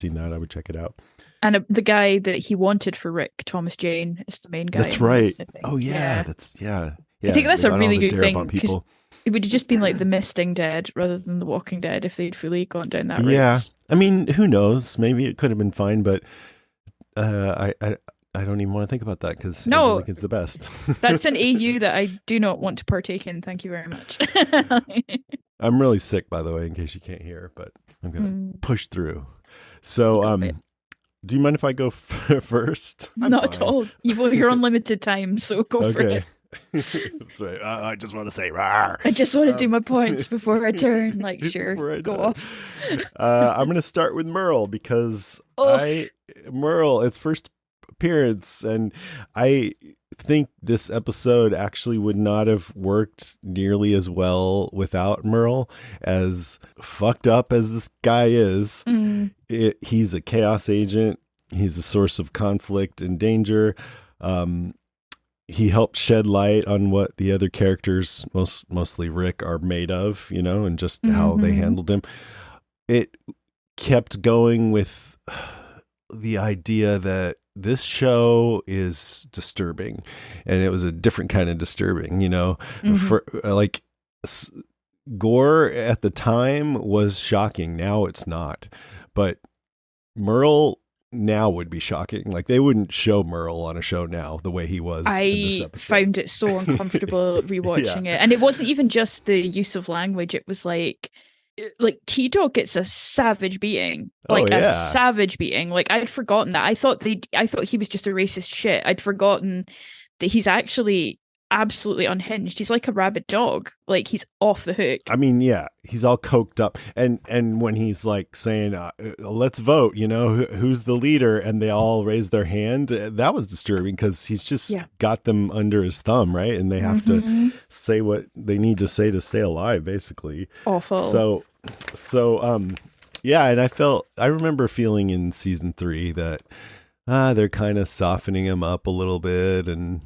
seen that, I would check it out. And the guy that he wanted for Rick, Thomas Jane, is the main guy That's in this, right. I think. Oh yeah, Yeah. that's yeah. I think Yeah, that's they a got all really the good thing Darabont because people. it would have just been like The Misting Dead rather than The Walking Dead if they'd fully gone down that Yeah. route. I mean, who knows? Maybe it could have been fine, but I don't even want to think about that because Andrew No, Lincoln's the best. that's an AU that I do not want to partake in. Thank you very much. I'm really sick, by the way, in case you can't hear, but I'm gonna Mm, push through. So, got it. do you mind if I go first? I'm Not at fine. all. You're on limited time, so go for Okay. it. That's right. I just want to say, rawr. I just want to do my points before I turn. Like, sure, Before I go die. off. I'm going to start with Merle because Oh, Merle, its first appearance, and I think this episode actually would not have worked nearly as well without Merle. As fucked up as this guy is, he's a chaos agent. He's a source of conflict and danger. He helped shed light on what the other characters, mostly Rick, are made of, and just how they handled him. It kept going with the idea that this show is disturbing, and it was a different kind of disturbing, for gore at the time was shocking. Now it's not, but Merle now would be shocking. Like, they wouldn't show Merle on a show now the way he was in this I episode. found it so uncomfortable rewatching it. And it wasn't even just the use of language. It was like T-Dog gets a savage beating. Oh, Like a yeah. savage beating. Like, I'd forgotten that. I thought he was just a racist shit. I'd forgotten that he's actually absolutely unhinged. He's like a rabid dog. Like, he's off the hook. I mean, yeah, he's all coked up, and when he's like saying, "Let's vote," who's the leader, and they all raise their hand. That was disturbing because he's just got them under his thumb, right? And they have to say what they need to say to stay alive, basically. Awful. Yeah, and I remember feeling in season 3 that they're kind of softening him up a little bit, and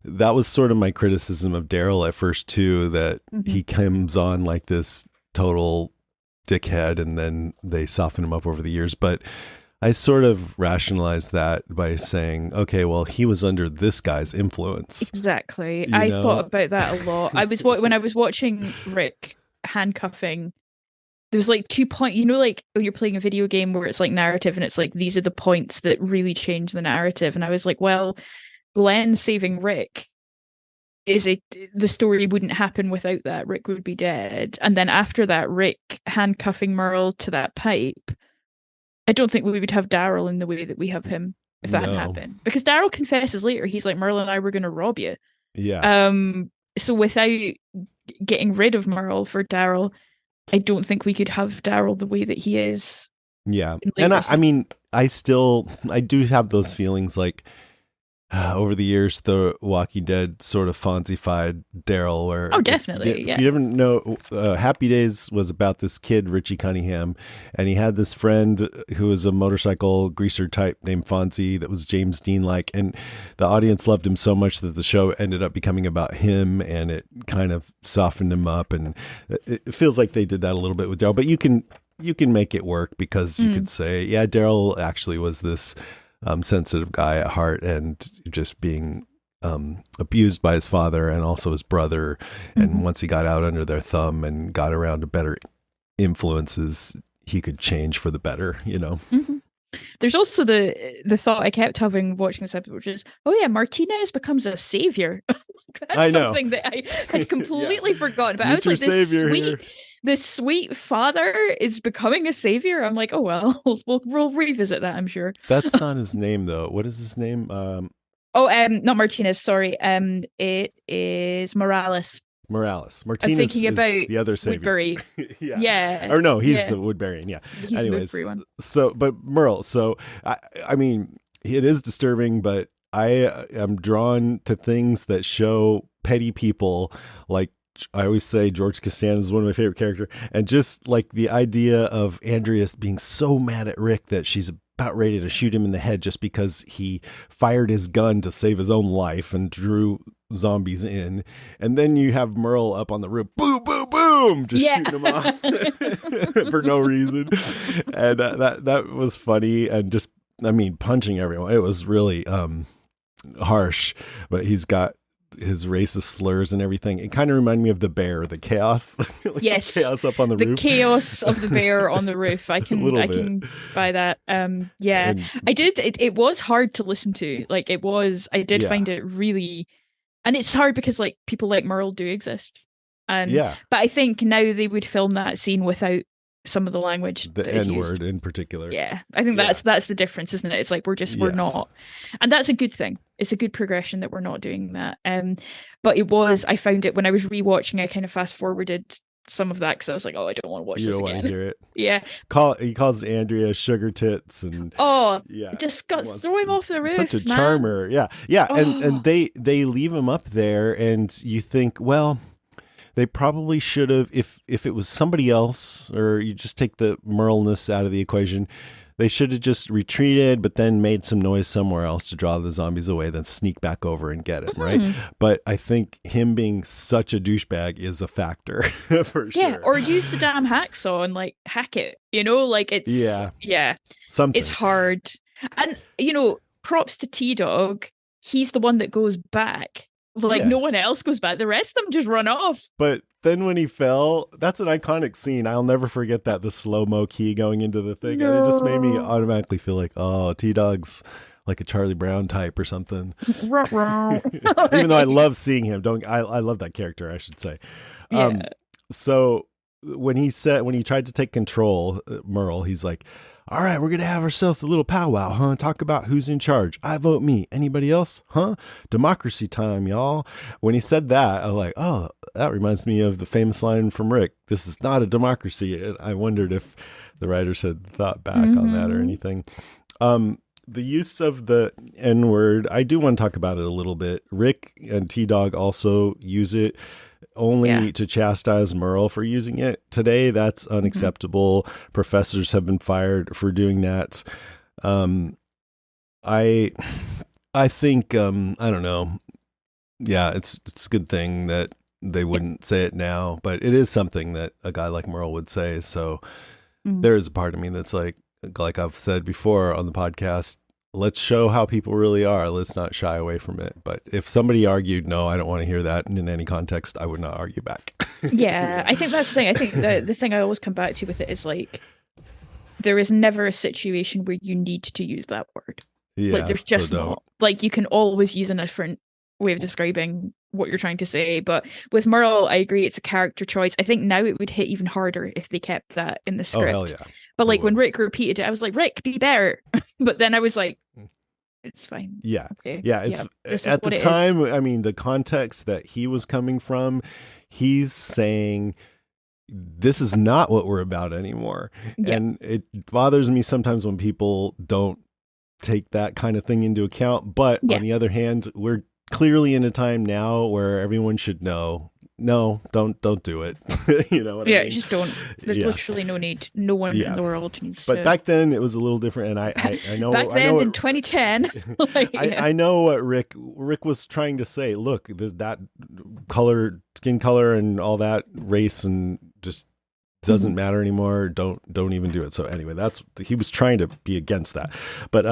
that was sort of my criticism of Daryl at first too, that he comes on like this total dickhead and then they soften him up over the years. But I sort of rationalized that by saying, okay, well, he was under this guy's influence. Exactly. I thought about that a lot. When I was watching Rick handcuffing, there was like 2 points, like when you're playing a video game where it's like narrative and it's like, these are the points that really change the narrative. And I was like, well, Glenn saving Rick the story wouldn't happen without that. Rick would be dead. And then after that, Rick handcuffing Merle to that pipe. I don't think we would have Daryl in the way that we have him if that hadn't happened. Because Daryl confesses later, he's like, Merle and I were going to rob you. Yeah. So without getting rid of Merle for Daryl, I don't think we could have Daryl the way that he is. Yeah. And I mean, I do have those feelings like, over the years, The Walking Dead sort of Fonzie-fied Daryl. Where definitely. If you didn't know, Happy Days was about this kid, Richie Cunningham, and he had this friend who was a motorcycle greaser type named Fonzie that was James Dean-like, and the audience loved him so much that the show ended up becoming about him, and it kind of softened him up, and it feels like they did that a little bit with Daryl, but you can make it work because you could say, yeah, Daryl actually was this sensitive guy at heart and just being abused by his father and also his brother. And once he got out under their thumb and got around to better influences, he could change for the better, There's also the thought I kept having watching this episode, which is, oh yeah, Martinez becomes a savior. That's something that I had completely forgotten about. Future I was like, savior this sweet father is becoming a savior. I'm like, oh well, we'll revisit that, I'm sure. That's not his name though. What is his name? Not Martinez. Sorry. It is Morales. Martinez thinking is about the other savior. Woodbury. Yeah. Or no, he's the Woodburyan. Yeah. He's Anyways, the Woodbury one. So, but Merle. So, I mean, it is disturbing, but I am drawn to things that show petty people. Like, I always say George Costanza is one of my favorite characters, and just like the idea of Andrea being so mad at Rick that she's about ready to shoot him in the head just because he fired his gun to save his own life and drew zombies in. And then you have Merle up on the roof, boo, boo, boo. boom, just shooting them off for no reason. And that was funny. And just, I mean, punching everyone. It was really harsh, but he's got his racist slurs and everything. It kind of reminded me of the bear, the chaos. Like yes, the chaos up on the roof. The chaos of the bear on the roof. I can buy that. Yeah, and I did. It was hard to listen to. Like it was. I did find it really, and it's hard because like people like Merle do exist, and but I think now they would film that scene without some of the language, the N-word in particular. Yeah, I think that's the difference, isn't it? It's like we're not, and that's a good thing. It's a good progression that we're not doing that. But I found it when I was rewatching. I kind of fast forwarded some of that because I was like, oh, I don't want to watch this again. You don't want to hear it. Yeah. He calls Andrea sugar tits and just throw him off the roof. Such a charmer. Yeah. And they leave him up there, and you think, well, they probably should have, if it was somebody else, or you just take the Merle-ness out of the equation, they should have just retreated, but then made some noise somewhere else to draw the zombies away, then sneak back over and get him, right? But I think him being such a douchebag is a factor for sure. Yeah, or use the damn hacksaw and like hack it, like it's something. It's hard. And props to T-Dog. He's the one that goes back. Like no one else goes back. The rest of them just run off. But then when he fell, that's an iconic scene. I'll never forget that, the slow-mo key going into the thing. No. And it just made me automatically feel like, oh, T-Dog's like a Charlie Brown type or something. Even though I love seeing him. I love that character, I should say. Yeah. So when he tried to take control, Merle, he's like, all right, we're going to have ourselves a little powwow, huh? Talk about who's in charge. I vote me. Anybody else? Huh? Democracy time, y'all. When he said that, I was like, oh, that reminds me of the famous line from Rick. This is not a democracy. And I wondered if the writers had thought back on that or anything. The use of the N-word, I do want to talk about it a little bit. Rick and T-Dog also use it only to chastise Merle for using it. Today, that's unacceptable. Professors have been fired for doing that. I think, I don't know. Yeah, it's a good thing that they wouldn't say it now, but it is something that a guy like Merle would say. So there is a part of me that's like I've said before on the podcast, let's show how people really are. Let's not shy away from it. But if somebody argued, no, I don't want to hear that in any context, I would not argue back. Yeah, I think that's the thing. I think the thing I always come back to with it is like, there is never a situation where you need to use that word. Yeah, like there's just not. Like you can always use a different way of describing what you're trying to say. But with Merle, I agree, it's a character choice. I think now it would hit even harder if they kept that in the script. Oh, hell yeah. But like when Rick repeated it, I was like, Rick, be better. But then I was like, it's fine. Yeah. Okay. Yeah. It's at the time, I mean, the context that he was coming from, he's saying, this is not what we're about anymore. Yeah. And it bothers me sometimes when people don't take that kind of thing into account. But on the other hand, we're clearly in a time now where everyone should know, no, don't do it. You know what I mean? Just don't. There's literally no need. No one in the world needs But back then it was a little different, and I know back then in 2010. I know what Rick was trying to say. Look, there's that color, skin color, and all that race, and just doesn't matter anymore. Don't even do it. So anyway, he was trying to be against that. But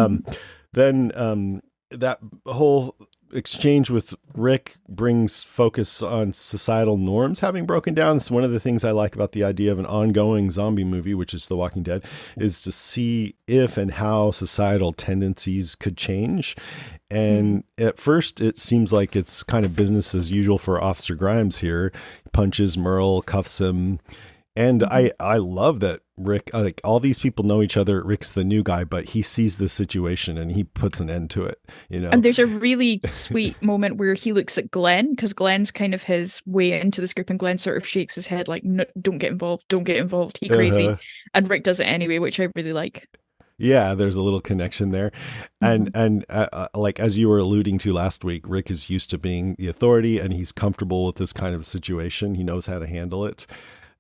then that whole exchange with Rick brings focus on societal norms having broken down. It's one of the things I like about the idea of an ongoing zombie movie, which is The Walking Dead, is to see if and how societal tendencies could change. And at first it seems like it's kind of business as usual for Officer Grimes here. He punches Merle, cuffs him. And I love that Rick, like all these people know each other. Rick's the new guy, but he sees the situation and he puts an end to it, you know? And there's a really sweet moment where he looks at Glenn, because Glenn's kind of his way into this group, and Glenn sort of shakes his head like, no, don't get involved. He crazy. And Rick does it anyway, which I really like. Yeah, there's a little connection there. And like, as you were alluding to last week, Rick is used to being the authority and he's comfortable with this kind of situation. He knows how to handle it.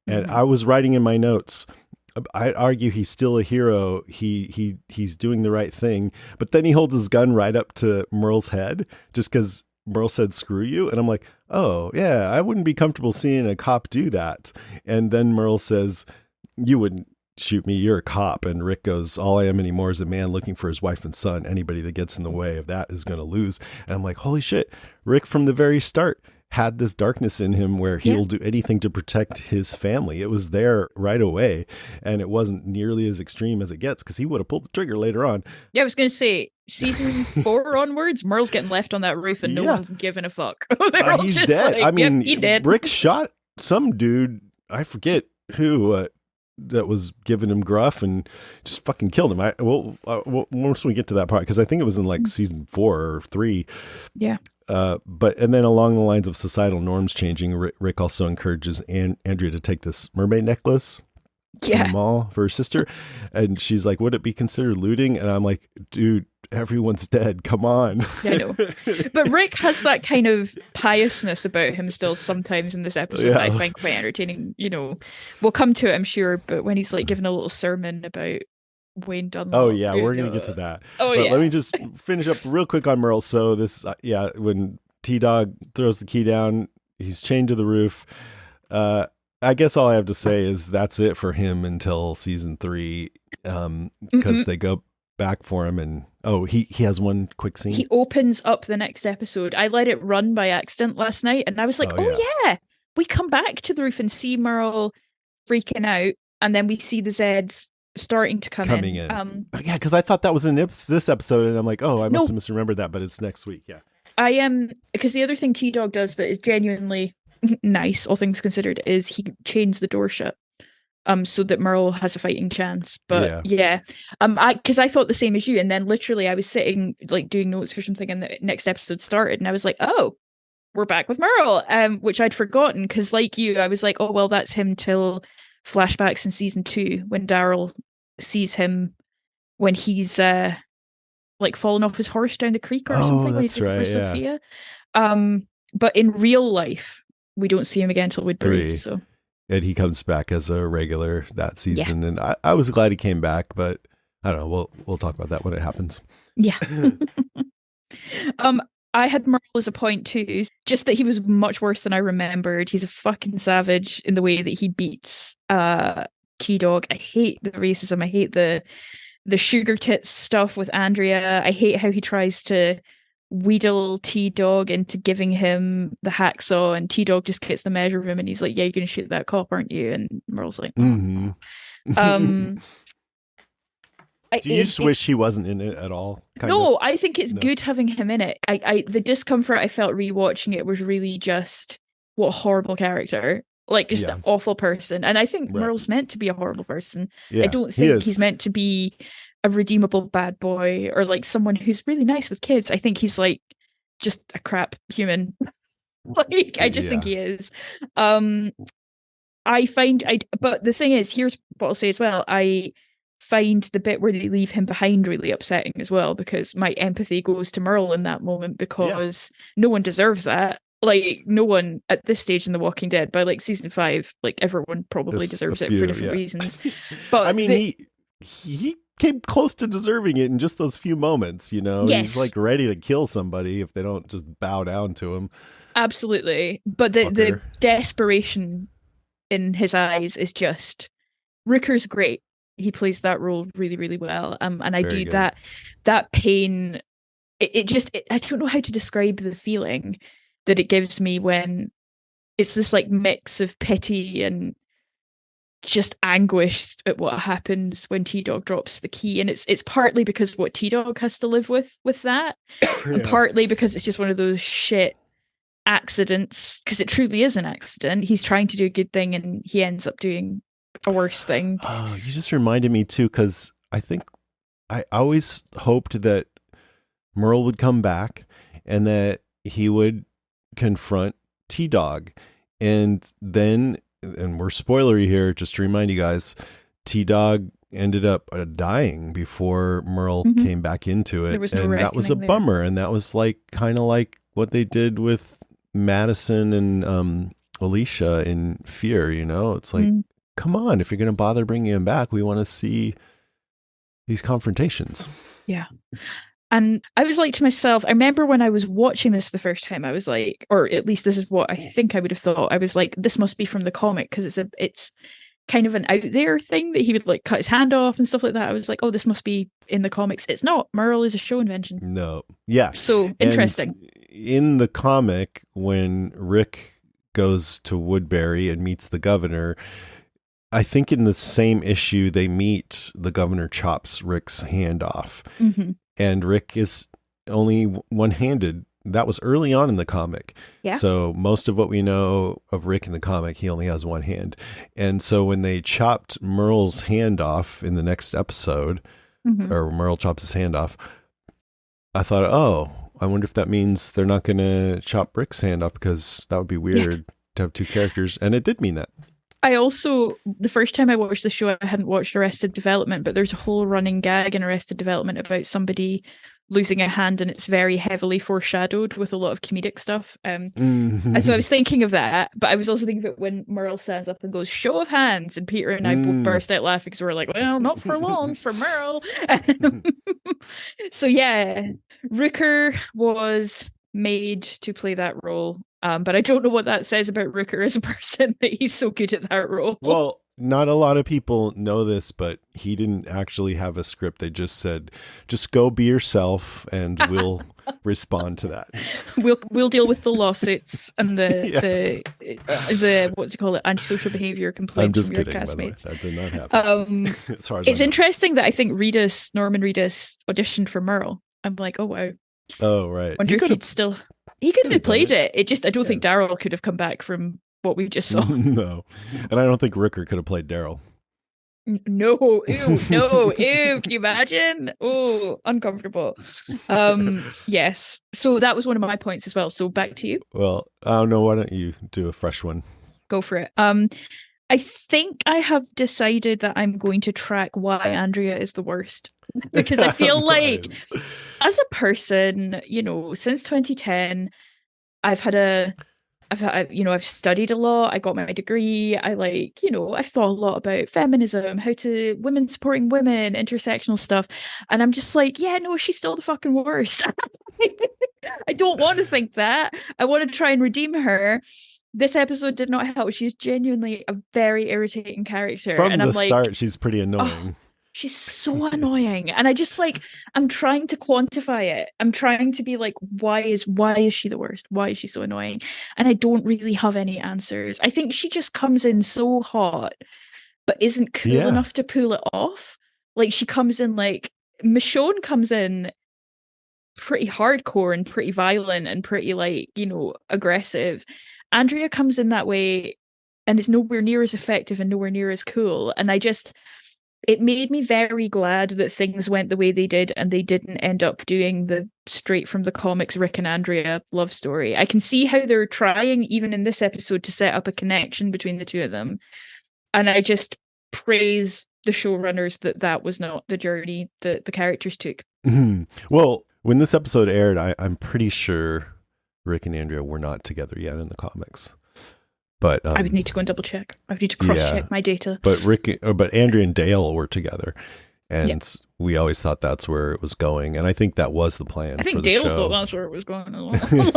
And I was writing in my notes, I argue he's still a hero. He's doing the right thing. But then he holds his gun right up to Merle's head just because Merle said, screw you. And I'm like, oh, yeah, I wouldn't be comfortable seeing a cop do that. And then Merle says, you wouldn't shoot me. You're a cop. And Rick goes, all I am anymore is a man looking for his wife and son. Anybody that gets in the way of that is going to lose. And I'm like, holy shit. Rick from the very start had this darkness in him where he'll do anything to protect his family. It was there right away. And it wasn't nearly as extreme as it gets because he would have pulled the trigger later on. Yeah, I was going to say, season 4 onwards, Merle's getting left on that roof and no one's giving a fuck. He's dead. Like, I mean, he dead. Rick shot some dude, I forget who, that was giving him gruff and just fucking killed him. Once we get to that part, because I think it was in like season 4 or 3. Yeah. And then along the lines of societal norms changing, Rick also encourages Andrea to take this mermaid necklace to the mall for her sister. And she's like, would it be considered looting? And I'm like, dude, everyone's dead. Come on. Yeah, I know. But Rick has that kind of piousness about him still sometimes in this episode that I find quite entertaining. You know, we'll come to it, I'm sure, but when he's like giving a little sermon about Wayne Dunlop. Oh yeah, we're gonna get to that. But let me just finish up real quick on Merle. So this, when T-Dog throws the key down, he's chained to the roof. I guess all I have to say is that's it for him until season 3, because they go back for him, and he has one quick scene. He opens up the next episode. I let it run by accident last night, and I was like, we come back to the roof and see Merle freaking out, and then we see the Zeds starting to coming in. Because I thought that was in this episode, and I'm like, I must have misremembered that, but it's next week. Yeah, I am, because the other thing T-Dog does that is genuinely nice, all things considered, is he chains the door shut, so that Merle has a fighting chance. But because I thought the same as you, and then literally I was sitting like doing notes for something, and the next episode started, and I was like, we're back with Merle, which I'd forgotten, because like you, I was like, oh well, that's him till flashbacks in season 2 when Daryl sees him when he's like fallen off his horse down the creek or something when he's looking for Sophia. But in real life we don't see him again until Woodbury. So, and he comes back as a regular that season, and I was glad he came back, but I don't know, we'll talk about that when it happens. I had Merle as a point too, just that he was much worse than I remembered. He's a fucking savage in the way that he beats T-Dog. I hate the racism. I hate the sugar tits stuff with Andrea. I hate how he tries to wheedle T-Dog into giving him the hacksaw, and T-Dog just gets the measure of him, and he's like, yeah, you're gonna shoot that cop, aren't you? And Merle's like, do you just wish he wasn't in it at all? I think it's good having him in it. The discomfort I felt rewatching it was really just, what a horrible character. Like, just an awful person. And I think Merle's meant to be a horrible person. I don't think he's meant to be a redeemable bad boy or like someone who's really nice with kids. I think he's like just a crap human. I just think he is. But the thing is, here's what I'll say as well. I find the bit where they leave him behind really upsetting as well, because my empathy goes to Merle in that moment, because no one deserves that. Like, no one at this stage in The Walking Dead, by like season 5, like everyone probably deserves it for different reasons. But I mean, he came close to deserving it in just those few moments, you know. He's like ready to kill somebody if they don't just bow down to him. Absolutely. But the desperation in his eyes is just, Rooker's great. He plays that role really, really well. And I Very do good. that pain. I don't know how to describe the feeling that it gives me when it's this like mix of pity and just anguish at what happens when T-Dog drops the key. And it's partly because what T-Dog has to live with that, and partly because it's just one of those shit accidents, because it truly is an accident. He's trying to do a good thing and he ends up doing a worse thing. Oh, you just reminded me too, because I think I always hoped that Merle would come back and that he would confront T-Dog, and then, and we're spoilery here, just to remind you guys, T-Dog ended up dying before Merle came back into it, and that was a bummer. And that was like kind of like what they did with Madison and Alicia in Fear. You know, it's like, come on, if you're going to bother bringing him back, we want to see these confrontations. Yeah. And I was like to myself, I remember when I was watching this the first time, I was like, or at least this is what I think I would have thought. I was like, this must be from the comic because it's kind of an out there thing that he would like cut his hand off and stuff like that. I was like, oh, this must be in the comics. It's not. Merle is a show invention. No. Yeah. So interesting. And in the comic, when Rick goes to Woodbury and meets the governor, I think in the same issue they meet, the governor chops Rick's hand off. Mm-hmm. And Rick is only one-handed. That was early on in the comic. Yeah. So most of what we know of Rick in the comic, he only has one hand. And so when they chopped Merle's hand off in the next episode, or Merle chops his hand off, I thought, oh, I wonder if that means they're not going to chop Rick's hand off, because that would be weird to have two characters. And it did mean that. I also, the first time I watched the show, I hadn't watched Arrested Development, but there's a whole running gag in Arrested Development about somebody losing a hand, and it's very heavily foreshadowed with a lot of comedic stuff. And so I was thinking of that, but I was also thinking of it when Merle stands up and goes, show of hands, and Peter and I both burst out laughing because we're like, well, not for long for Merle. So yeah, Rooker was made to play that role. But I don't know what that says about Rooker as a person, that he's so good at that role. Well, not a lot of people know this, but he didn't actually have a script. They just said, just go be yourself and we'll respond to that. We'll deal with the lawsuits and the what do you call it, antisocial behavior complaints from your castmates. That did not happen. As far as it's interesting that I think Norman Reedus auditioned for Merle. I'm like, oh wow. Oh right. I wonder if he could have played it. It just, I don't think Daryl could have come back from what we just saw. No. And I don't think Rooker could have played Daryl. No, ew, no, ew, can you imagine? Oh, uncomfortable. Yes. So that was one of my points as well. So back to you. Well, I don't know. Why don't you do a fresh one? Go for it. I think I have decided that I'm going to track why Andrea is the worst. Because I feel like as a person, since 2010, I've studied a lot. I got my degree. I've thought a lot about feminism, women supporting women, intersectional stuff. And I'm just like, yeah, no, she's still the fucking worst. I don't want to think that. I want to try and redeem her. This episode did not help. She's genuinely a very irritating character. From the start, she's pretty annoying. Oh, she's so annoying. And I just I'm trying to quantify it. I'm trying to be like, why is she the worst? Why is she so annoying? And I don't really have any answers. I think she just comes in so hot, but isn't cool enough to pull it off. Like she comes in Michonne comes in pretty hardcore and pretty violent and pretty aggressive. Andrea comes in that way and is nowhere near as effective and nowhere near as cool. And it made me very glad that things went the way they did and they didn't end up doing the straight from the comics Rick and Andrea love story. I can see how they're trying, even in this episode, to set up a connection between the two of them. And I just praise the showrunners that was not the journey that the characters took. Mm-hmm. Well, when this episode aired, I'm pretty sure Rick and Andrea were not together yet in the comics. But I would need to go and double check. I would need to cross check my data. But Andrea and Dale were together, and we always thought that's where it was going. And I think that was the plan. I think for the Dale show. thought that's where it was going as well.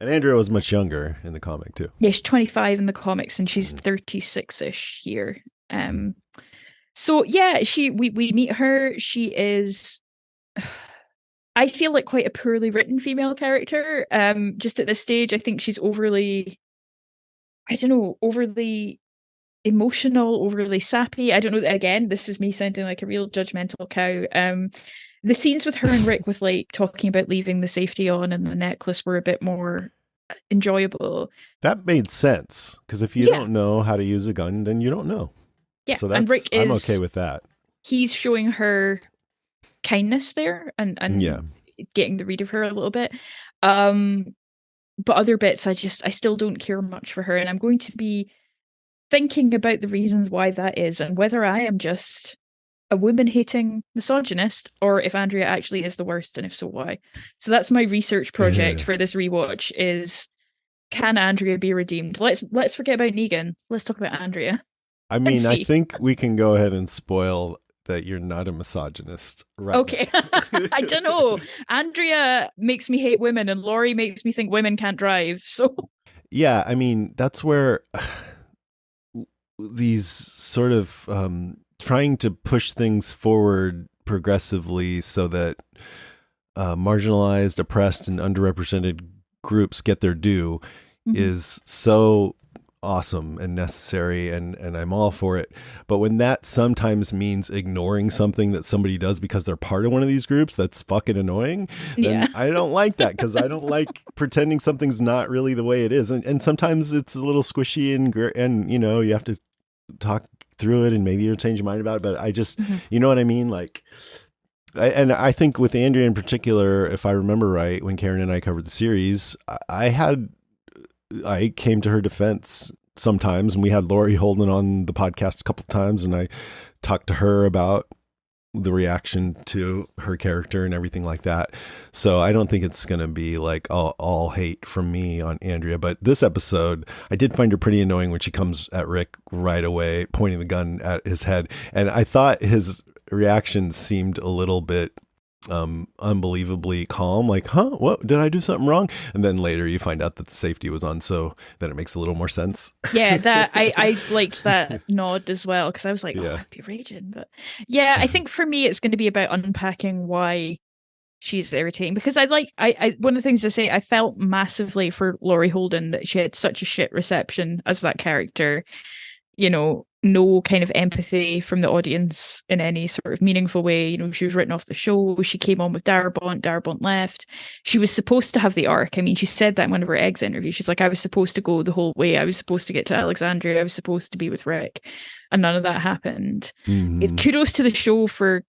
And Andrea was much younger in the comic too. Yeah, she's 25 in the comics, and she's 36-ish here. So yeah, we meet her. She is, I feel like, quite a poorly written female character. Just at this stage, I think she's overly emotional, overly sappy. I don't know. Again, this is me sounding like a real judgmental cow. The scenes with her and Rick with talking about leaving the safety on and the necklace were a bit more enjoyable. That made sense, because if you don't know how to use a gun, then you don't know. Yeah, so and Rick I'm okay with that. He's showing her kindness there and getting the read of her a little bit. But other bits, I still don't care much for her, and I'm going to be thinking about the reasons why that is, and whether I am just a woman-hating misogynist, or if Andrea actually is the worst, and if so, why. So that's my research project for this rewatch: is can Andrea be redeemed? Let's forget about Negan. Let's talk about Andrea. I mean, I think we can go ahead and spoil that you're not a misogynist. Right. Okay. I don't know. Andrea makes me hate women and Laurie makes me think women can't drive. So yeah, I mean, that's where these sort of trying to push things forward progressively so that marginalized, oppressed, and underrepresented groups get their due is so awesome and necessary, and I'm all for it. But when that sometimes means ignoring something that somebody does because they're part of one of these groups that's fucking annoying, then I don't like that, because I don't like pretending something's not really the way it is. And sometimes it's a little squishy and you know, you have to talk through it and maybe you'll change your mind about it. But I just, you know what I mean? Like, I think with Andrea in particular, if I remember right, when Karen and I covered the series, I came to her defense sometimes, and we had Laurie Holden on the podcast a couple of times, and I talked to her about the reaction to her character and everything like that. So I don't think it's going to be like all hate from me on Andrea. But this episode, I did find her pretty annoying when she comes at Rick right away, pointing the gun at his head. And I thought his reaction seemed a little bit unbelievably calm, like, huh, what, did I do something wrong? And then later you find out that the safety was on, so then it makes a little more sense. Yeah, that I liked that nod as well, because I was like, oh, I'd be raging. But yeah, I think for me it's going to be about unpacking why she's irritating, because I one of the things to say, I felt massively for Laurie Holden that she had such a shit reception as that character. You know, no kind of empathy from the audience in any sort of meaningful way. You know, she was written off the show. She came on with Darabont left. She was supposed to have the arc. I mean, she said that in one of her eggs interviews. She's like, I was supposed to go the whole way. I was supposed to get to Alexandria. I was supposed to be with Rick. And none of that happened. Kudos to the show for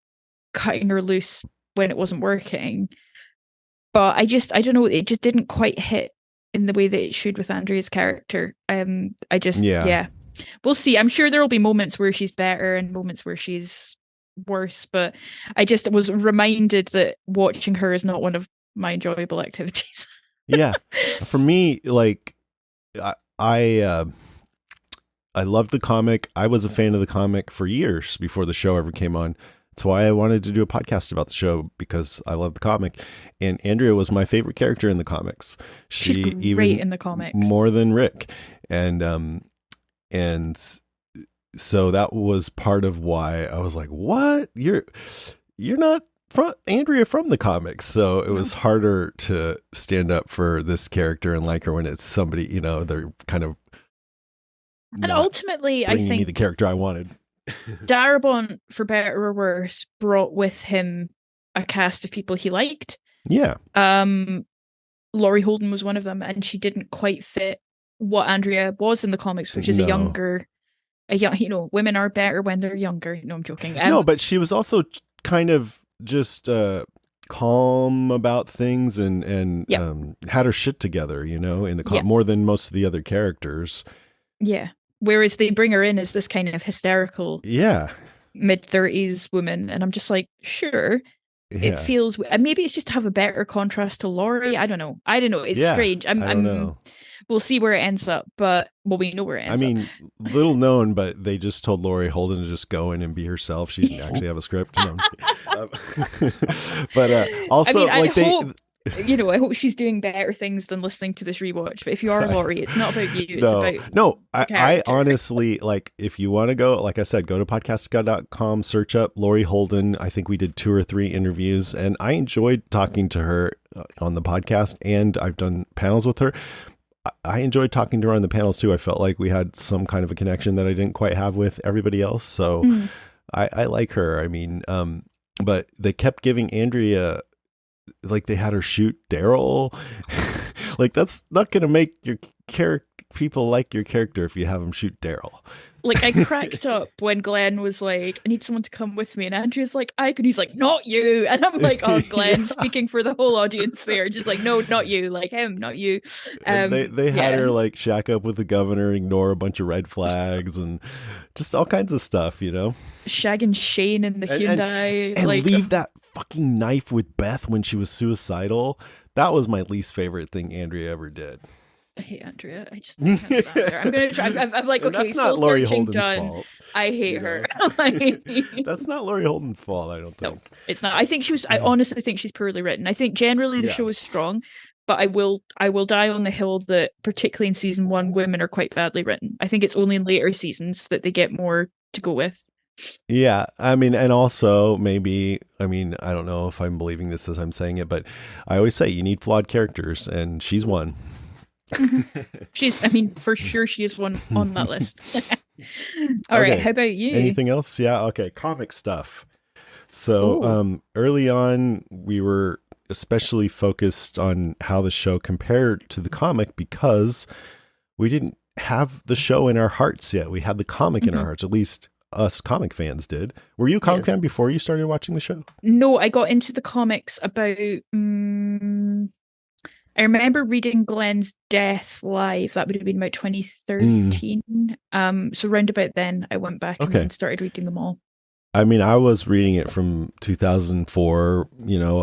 cutting her loose when it wasn't working. But I don't know, it just didn't quite hit in the way that it should with Andrea's character. Yeah. We'll see. I'm sure there will be moments where she's better and moments where she's worse, but I just was reminded that watching her is not one of my enjoyable activities. Yeah. For me, like, I loved the comic. I was a fan of the comic for years before the show ever came on. That's why I wanted to do a podcast about the show, because I love the comic. And Andrea was my favorite character in the comics. She's great even in the comic. More than Rick. And so that was part of why I was like, what? You're not from Andrea from the comics. So it was harder to stand up for this character and like her when it's somebody, you know, they're kind of, and ultimately I think me the character I wanted. Darabont, for better or worse, brought with him a cast of people he liked. Yeah. Laurie Holden was one of them, and she didn't quite fit what Andrea was in the comics, which is a young, you know, women are better when they're younger. No, I'm joking. No, but she was also kind of just calm about things and had her shit together, you know, in the more than most of the other characters. Yeah. Whereas they bring her in as this kind of hysterical mid-30s woman, and I'm just like, sure. It feels, and maybe it's just to have a better contrast to Laurie. I don't know. It's strange. I don't know. We'll see where it ends up, but we know where it ends up. I mean, little known, but they just told Laurie Holden to just go in and be herself. She didn't actually have a script. No, but also, I mean, I hope she's doing better things than listening to this rewatch. But if you are Laurie, it's not about you. It's about I honestly, like, if you want to go, like I said, go to podcastica.com, search up Laurie Holden. I think we did 2 or 3 interviews, and I enjoyed talking to her on the podcast, and I've done panels with her. I enjoyed talking to her on the panels too. I felt like we had some kind of a connection that I didn't quite have with everybody else. So I like her. I mean, but they kept giving Andrea, like, they had her shoot Daryl. Like, that's not going to make your people like your character if you have them shoot Daryl. Like, I cracked up when Glenn was like, I need someone to come with me. And Andrea's like, I could. He's like, not you. And I'm like, oh, Glenn, speaking for the whole audience there. Just like, no, not you. Like him, not you. They had her, like, shack up with the governor, ignore a bunch of red flags, and just all kinds of stuff, you know? Shagging Shane in the Hyundai. And leave that fucking knife with Beth when she was suicidal. That was my least favorite thing Andrea ever did. I hate Andrea. I just can't stand her. I'm gonna try. I'm like, and okay, that's not soul Laurie searching Holden's done. fault. I hate her. That's not Laurie Holden's fault, I don't think. No, it's not. I think she was. I honestly think she's poorly written. I think generally the show is strong, but I will die on the hill that particularly in season 1, women are quite badly written. I think it's only in later seasons that they get more to go with. Yeah, I mean, and also maybe, I mean, I don't know if I'm believing this as I'm saying it, but I always say you need flawed characters, and she's one. I mean, for sure she is one on that list. All right, how about you? Anything else? Yeah, okay, comic stuff. So early on, we were especially focused on how the show compared to the comic because we didn't have the show in our hearts yet. We had the comic in our hearts, at least us comic fans did. Were you a comic fan before you started watching the show? No, I got into the comics about I remember reading Glenn's death live. That would have been about 2013. So round about then I went back and started reading them all. I mean, I was reading it from 2004,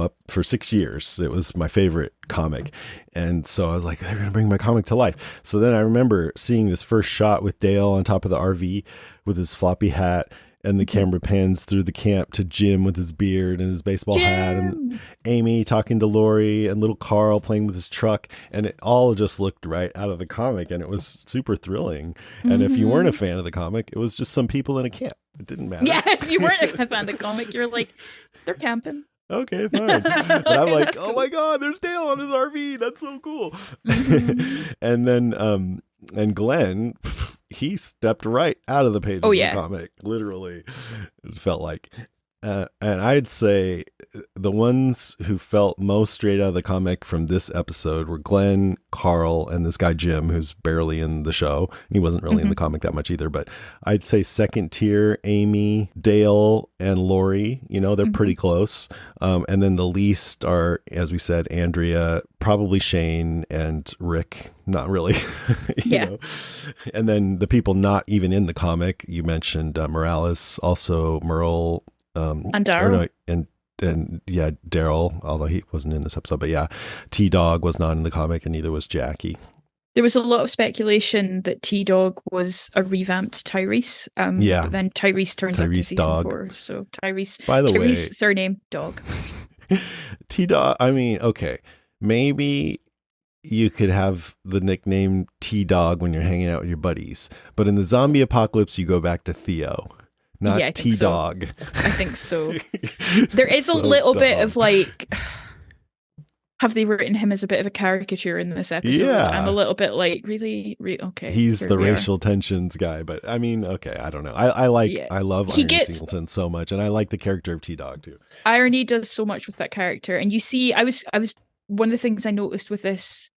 up for 6 years. It was my favorite comic. And so I was like, they're going to bring my comic to life. So then I remember seeing this first shot with Dale on top of the RV with his floppy hat, and the camera pans through the camp to Jim with his beard and his baseball hat, and Amy talking to Laurie, and little Carl playing with his truck. And it all just looked right out of the comic, and it was super thrilling. And if you weren't a fan of the comic, it was just some people in a camp. It didn't matter. Yeah, if you weren't a fan of the comic, you're like, they're camping. Okay, fine. But I'm like, oh my God, there's Dale on his RV. That's so cool. And then, and Glenn, he stepped right out of the page of the comic, literally, it felt like. And I'd say the ones who felt most straight out of the comic from this episode were Glenn, Carl, and this guy Jim, who's barely in the show. He wasn't really in the comic that much either, but I'd say second tier, Amy, Dale, and Laurie. They're pretty close. And then the least are, as we said, Andrea, probably Shane, and Rick. Not really. you know? And then the people not even in the comic, you mentioned Morales, also Merle, and Daryl. And yeah, Daryl, although he wasn't in this episode, but yeah, T-Dog was not in the comic, and neither was Jackie. There was a lot of speculation that T-Dog was a revamped Tyrese. But then Tyrese turns up in season Dog. 4. So Tyrese, by the way, surname Dog. T-Dog, I mean, okay, maybe you could have the nickname T-Dog when you're hanging out with your buddies, but in the zombie apocalypse, you go back to Theo. Not T-Dog. So. I think so. There is a little bit of like, have they written him as a bit of a caricature in this episode? Yeah. I'm a little bit like, really? Okay. He's the racial tensions guy, but I mean, okay, I don't know. I love Iron Singleton so much, and I like the character of T-Dog too. Irony does so much with that character, and you see, I was one of the things I noticed with this.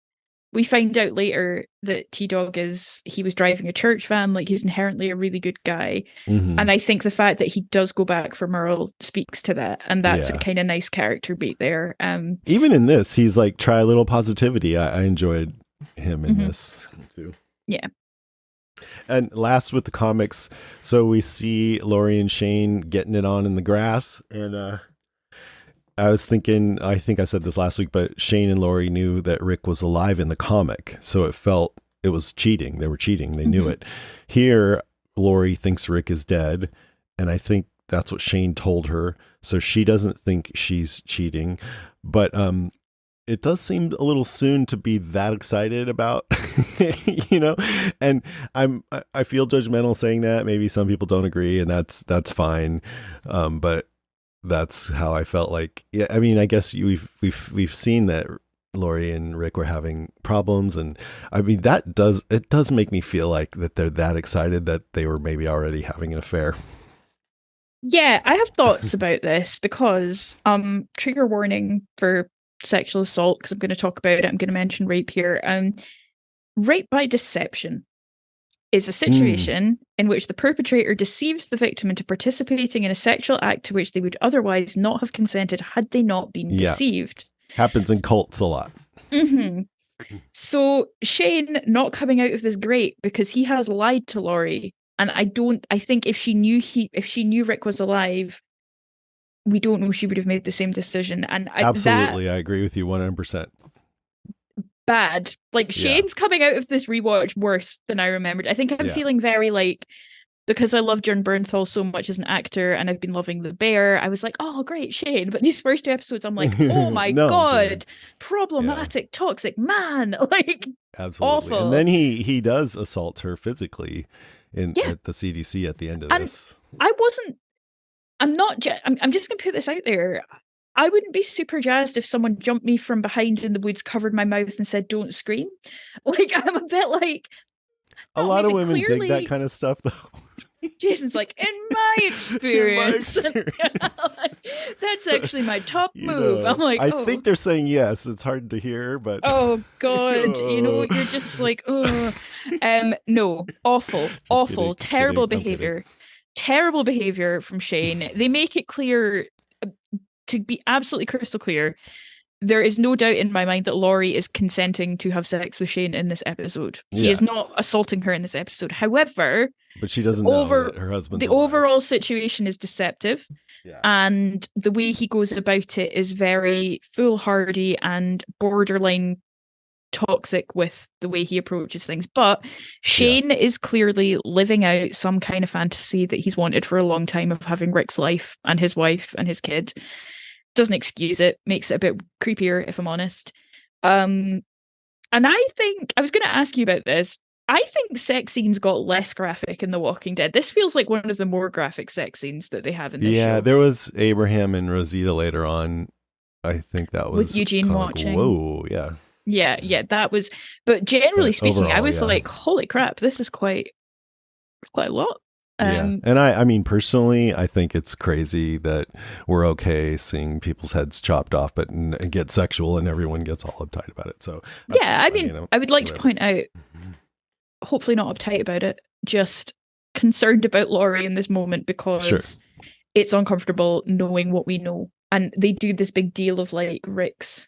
We find out later that T-Dog he was driving a church van, like he's inherently a really good guy. And I think the fact that he does go back for Merle speaks to that. And that's a kind of nice character beat there. Even in this, he's like, try a little positivity. I enjoyed him in this too. Yeah. And last with the comics, so we see Laurie and Shane getting it on in the grass, and I was thinking, I think I said this last week, but Shane and Laurie knew that Rick was alive in the comic. So it was cheating. They were cheating. They knew it. Here, Laurie thinks Rick is dead. And I think that's what Shane told her. So she doesn't think she's cheating. But it does seem a little soon to be that excited about, and I feel judgmental saying that. Maybe some people don't agree, and that's fine. But that's how I felt like. Yeah, I mean, I guess we've seen that Laurie and Rick were having problems, and I mean it does make me feel like that they're that excited that they were maybe already having an affair. Yeah, I have thoughts about this because trigger warning for sexual assault, because I'm going to talk about it. I'm going to mention rape here. Rape by deception is a situation in which the perpetrator deceives the victim into participating in a sexual act to which they would otherwise not have consented had they not been deceived. Happens in cults a lot. So Shane not coming out of this great because he has lied to Laurie, and I think if she knew Rick was alive, we don't know she would have made the same decision. And absolutely, I agree with you 100%. bad. Like Yeah. Shane's coming out of this rewatch worse than I remembered. I think I'm Yeah. feeling very like, because I love John Bernthal so much as an actor and I've been loving The Bear, I was like, oh, great, Shane. But these first 2 episodes, I'm like, oh my No, God, dude. Yeah, problematic, toxic man. Like, absolutely. And awful. then he does assault her physically in Yeah. at the CDC at the end of And this. I wasn't, I'm not, I'm just going to put this out there. I wouldn't be super jazzed if someone jumped me from behind in the woods, covered my mouth, and said, don't scream. Like, I'm a bit like, A that lot of music women dig that clearly. kind of stuff, though. Jason's like, in my In my experience, experience. that's actually my top move. I'm like, I oh, think they're saying yes. It's hard to hear, but oh God, you're just like, oh, no, awful, just kidding, awful, just kidding. terrible I'm kidding. behavior from Shane. They make it clear, to be absolutely crystal clear, there is no doubt in my mind that Laurie is consenting to have sex with Shane in this episode. He Yeah, is not assaulting her in this episode. However, but she doesn't know that her husband's the alive. overall situation is deceptive, Yeah, and the way he goes about it is very foolhardy and borderline toxic with the way he approaches things. But yeah, Shane is clearly living out some kind of fantasy that he's wanted for a long time of having Rick's life and his wife and his kid. Doesn't excuse it, makes it a bit creepier, if I'm honest. And I think I was going to ask you about this. I think sex scenes got less graphic in The Walking Dead. This feels like one of the more graphic sex scenes that they have in this yeah. show. There was Abraham and Rosita later on. I think that With was Eugene kind of like, watching. whoa, yeah. Yeah, that was. But generally But speaking, I overall, was yeah. like, "Holy crap, this is quite a lot." Yeah. And I mean, personally, I think it's crazy that we're okay seeing people's heads chopped off, but get sexual and everyone gets all uptight about it. So, yeah, I mean, I would like whatever. to point out, hopefully not uptight about it, just concerned about Laurie in this moment because it's uncomfortable knowing what we know. And they do this big deal of like Rick's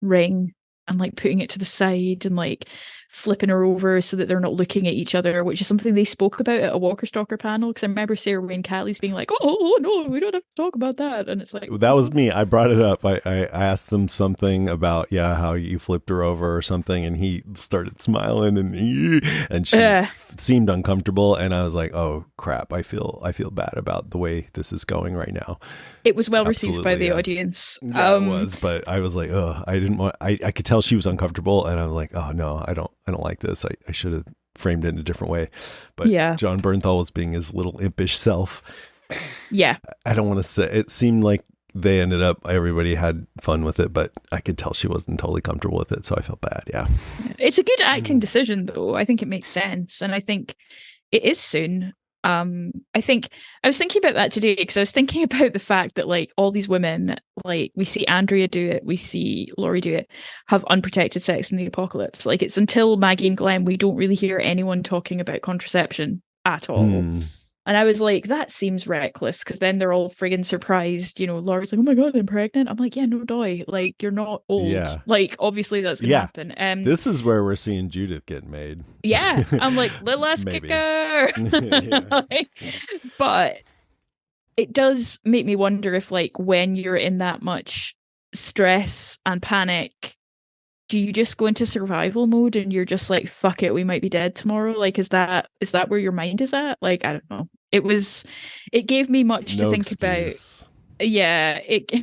ring and like putting it to the side and like flipping her over so that they're not looking at each other, which is something they spoke about at a Walker Stalker panel. Because I remember Sarah Wayne Callies being like, oh no, we don't have to talk about that. And it's like, that was me. I brought it up. I asked them something about, how you flipped her over or something. And he started smiling and she seemed uncomfortable. And I was like, oh crap. I feel bad about the way this is going right now. It was well received by the audience. Yeah, it was, but I was like, oh, I didn't want, I could tell she was uncomfortable. And I was like, oh no, I don't like this. I should have framed it in a different way. But John Bernthal was being his little impish self. Yeah. I don't want to say, it seemed like they ended up, everybody had fun with it, but I could tell she wasn't totally comfortable with it. So I felt bad. Yeah. It's a good acting decision though. I think it makes sense. And I think it is soon. I think I was thinking about that today because I was thinking about the fact that like all these women, like we see Andrea do it, we see Laurie do it, have unprotected sex in the apocalypse. Like it's until Maggie and Glenn, we don't really hear anyone talking about contraception at all. And I was like, that seems reckless because then they're all friggin' surprised. Laurie's like, oh my God, I'm pregnant. I'm like, yeah, no doy. Like, you're not old. Yeah. Like, obviously that's going to happen. This is where we're seeing Judith get made. Yeah. I'm like, little ass kicker. But it does make me wonder if, like, when you're in that much stress and panic, do you just go into survival mode and you're just like, fuck it, we might be dead tomorrow? Like, is that where your mind is at? Like, I don't know. It gave me much to think about. Yeah. It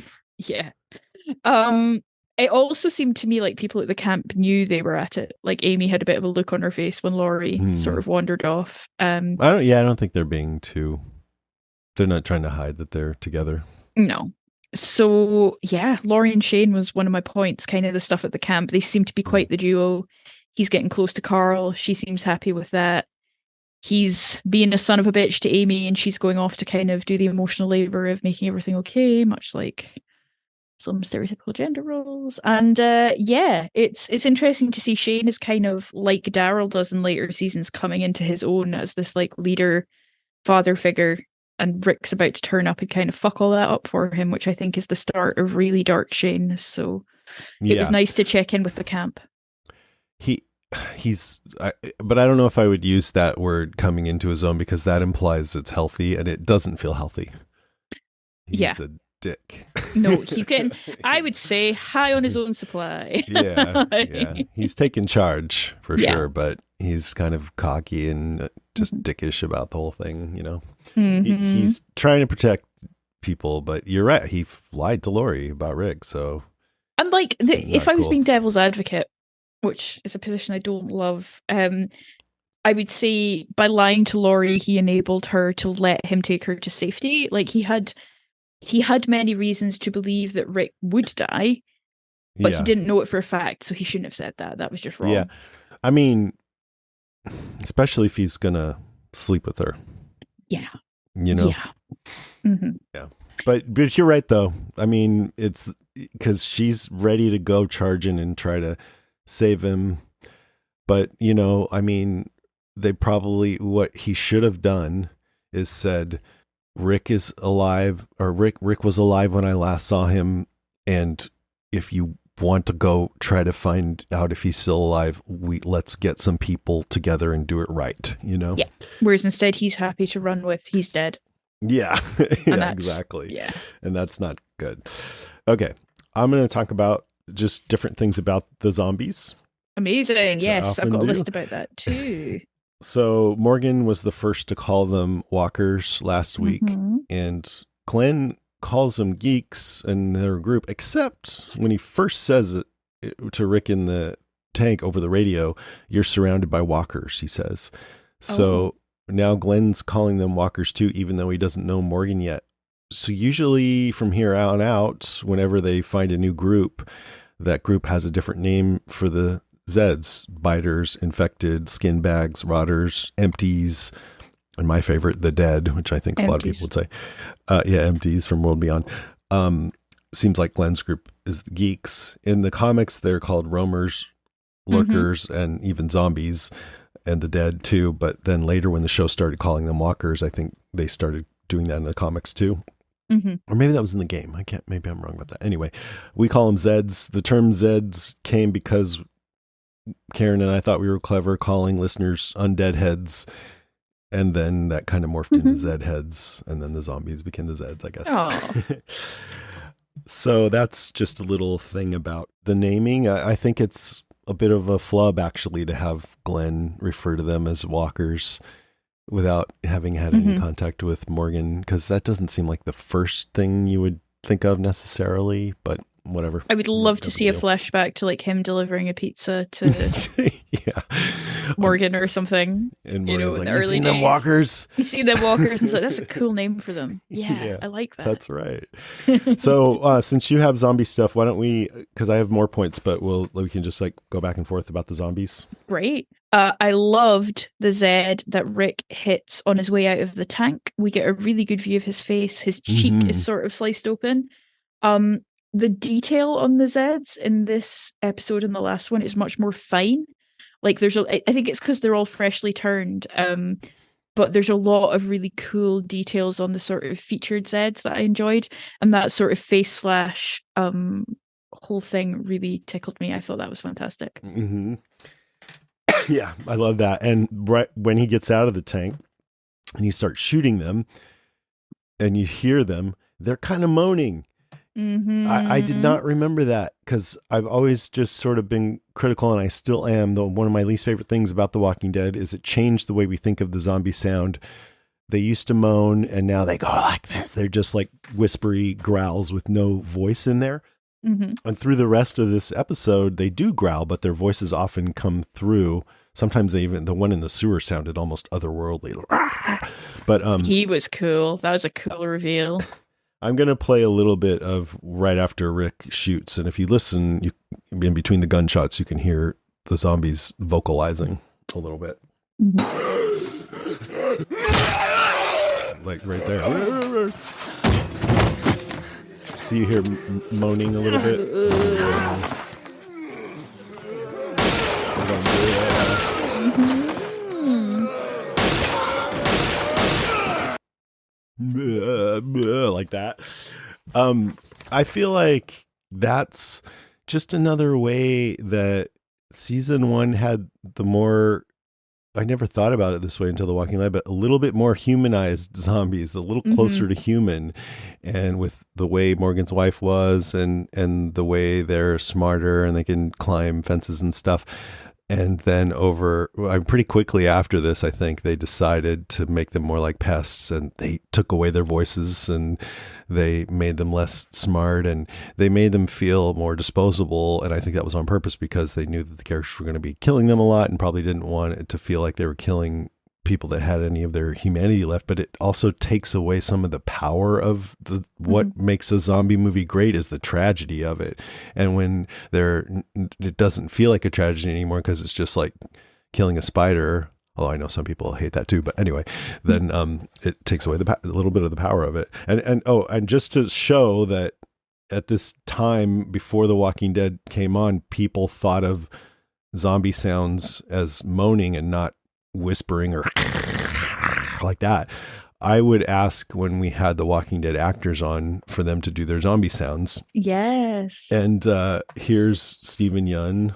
also seemed to me like people at the camp knew they were at it. Like Amy had a bit of a look on her face when Laurie sort of wandered off. I don't think they're being they're not trying to hide that they're together. No. So yeah, Laurie and Shane was one of my points, kind of the stuff at the camp. They seem to be quite the duo. He's getting close to Carl. She seems happy with that. He's being a son of a bitch to Amy and she's going off to kind of do the emotional labor of making everything okay, much like some stereotypical gender roles. And it's interesting to see Shane is kind of like Daryl does in later seasons, coming into his own as this like leader, father figure. And Rick's about to turn up and kind of fuck all that up for him, which I think is the start of really dark Shane. So it was nice to check in with the camp. But I don't know if I would use that word coming into his own because that implies it's healthy and it doesn't feel healthy. He's a dick. No, he's getting, I would say, high on his own supply. Yeah. He's taking charge for Yeah. sure, but he's kind of cocky and just dickish about the whole thing, you know. He's trying to protect people, but you're right. He lied to Lori about Rick, so. And like, if I was cool. being devil's advocate, which is a position I don't love, I would say by lying to Lori, he enabled her to let him take her to safety. Like he had many reasons to believe that Rick would die, but he didn't know it for a fact, so he shouldn't have said that. That was just wrong. Yeah. I mean, especially if he's gonna sleep with her. Yeah. You know? Yeah. Yeah. But you're right though. I mean, it's because she's ready to go charging and try to save him. But, you know, I mean, what he should have done is said, Rick is alive, or Rick was alive when I last saw him. And if you want to go try to find out if he's still alive, let's get some people together and do it right, you know? Yeah. Whereas instead he's happy to run with, he's dead. Yeah. Yeah, exactly. Yeah. And that's not good. Okay. I'm going to talk about just different things about the zombies. Amazing. Yes. I've got a list about that too. So Morgan was the first to call them walkers last week, and Glenn calls them geeks and their group, except when he first says it to Rick in the tank over the radio, you're surrounded by walkers, he says. So now Glenn's calling them walkers too, even though he doesn't know Morgan yet. So usually from here on out, whenever they find a new group, that group has a different name for the Zeds: biters, infected, skin bags, rotters, empties, and my favorite, the dead, which I think a lot of people would say. Empties from World Beyond. Seems like Glenn's group is the geeks. In the comics, they're called roamers, lurkers, and even zombies, and the dead too. But then later when the show started calling them walkers, I think they started doing that in the comics too. Or maybe that was in the game. Maybe I'm wrong about that. Anyway, we call them Zeds. The term Zeds came because Karen and I thought we were clever calling listeners undead heads, and then that kind of morphed into Zed heads, and then the zombies became the Zeds, I guess. So that's just a little thing about the naming. I think it's a bit of a flub actually to have Glenn refer to them as walkers without having had any contact with Morgan, because that doesn't seem like the first thing you would think of necessarily, but whatever. I would love to see a flashback to like him delivering a pizza to Morgan or something. And Morgan's in like, the you early seen them days. walkers? You see them walkers, and it's like, that's a cool name for them. Yeah, I like that. That's right. So since you have zombie stuff, why don't we, because I have more points, but we can just like go back and forth about the zombies. Great. I loved the Zed that Rick hits on his way out of the tank. We get a really good view of his face. His cheek is sort of sliced open. The detail on the Zeds in this episode and the last one is much more fine. Like I think it's because they're all freshly turned. But there's a lot of really cool details on the sort of featured Zeds that I enjoyed, and that sort of face slash whole thing really tickled me. I thought that was fantastic. Yeah, I love that. And right when he gets out of the tank and he starts shooting them, and you hear them, they're kind of moaning. I did not remember that, because I've always just sort of been critical, and I still am. Though one of my least favorite things about The Walking Dead is it changed the way we think of the zombie sound. They used to moan, and now they go like this. They're just like whispery growls with no voice in there. And through the rest of this episode, they do growl, but their voices often come through. Sometimes the one in the sewer sounded almost otherworldly. But he was cool. That was a cool reveal. I'm going to play a little bit of right after Rick shoots. And if you listen, in between the gunshots, you can hear the zombies vocalizing a little bit. Like right there. So you hear moaning a little bit. Like that. I feel like that's just another way that season one had the more I never thought about it this way until The Walking Dead, but a little bit more humanized zombies, a little closer to human. And with the way Morgan's wife was and the way they're smarter and they can climb fences and stuff. And then pretty quickly after this, I think they decided to make them more like pests, and they took away their voices and they made them less smart and they made them feel more disposable. And I think that was on purpose because they knew that the characters were going to be killing them a lot and probably didn't want it to feel like they were killing people that had any of their humanity left. But it also takes away some of the power of what makes a zombie movie great is the tragedy of it. And when it doesn't feel like a tragedy anymore because it's just like killing a spider, although I know some people hate that too, but anyway, then it takes away a little bit of the power of it. And just to show that at this time before The Walking Dead came on, people thought of zombie sounds as moaning and not whispering or like that. I would ask when we had the Walking Dead actors on for them to do their zombie sounds. Yes. And here's Stephen Yun.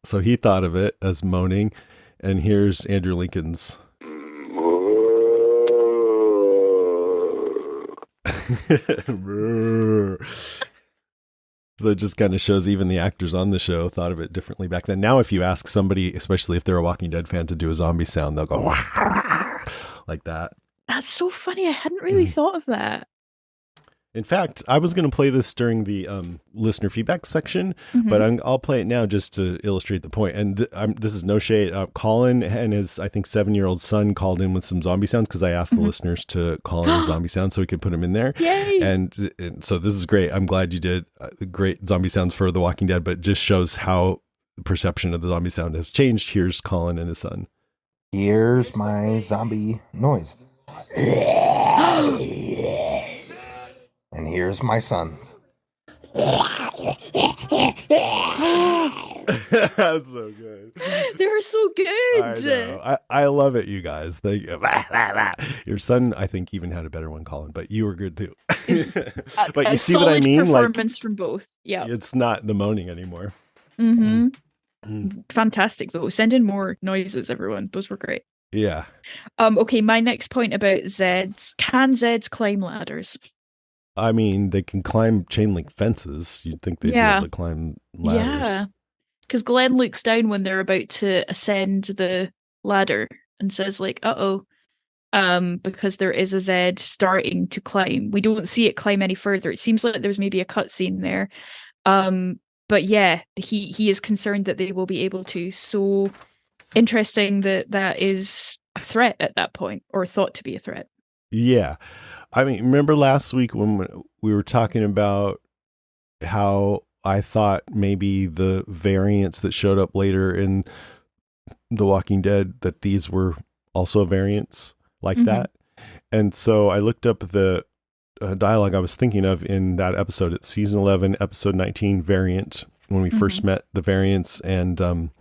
So he thought of it as moaning. And here's Andrew Lincoln's. That just kind of shows even the actors on the show thought of it differently back then. Now, if you ask somebody, especially if they're a Walking Dead fan, to do a zombie sound, they'll go like that. That's so funny. I hadn't really thought of that. In fact, I was going to play this during the listener feedback section, but I'll play it now just to illustrate the point. And this is no shade. Colin and his, I think, 7-year-old son called in with some zombie sounds because I asked the listeners to call in a zombie sound so we could put them in there. Yay! And so this is great. I'm glad you did great zombie sounds for The Walking Dead, but it just shows how the perception of the zombie sound has changed. Here's Colin and his son. Here's my zombie noise. And here's my son. That's so good. They're so good. I know. I love it, you guys. Thank you. Your son, I think, even had a better one, Colin, but you were good too. But you see what I mean? Performance from both. Yeah. It's not the moaning anymore. Fantastic, though. Send in more noises, everyone. Those were great. Yeah. Okay, my next point about Zeds. Can Zeds climb ladders? I mean, they can climb chain link fences. You'd think they'd be able to climb ladders. Yeah, because Glenn looks down when they're about to ascend the ladder and says, like, because there is a Zed starting to climb. We don't see it climb any further. It seems like there's maybe a cutscene there. But yeah, he is concerned that they will be able to. So interesting that is a threat at that point, or thought to be a threat. Yeah. I mean, remember last week when we were talking about how I thought maybe the variants that showed up later in The Walking Dead, that these were also variants like that. And so I looked up the dialogue I was thinking of in that episode. It's season 11, episode 19 variant, when we first met the variants. And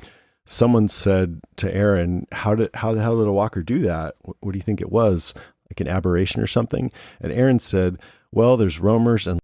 someone said to Aaron, how the hell did a walker do that? What do you think it was? Like an aberration or something? And Aaron said, well, there's roamers and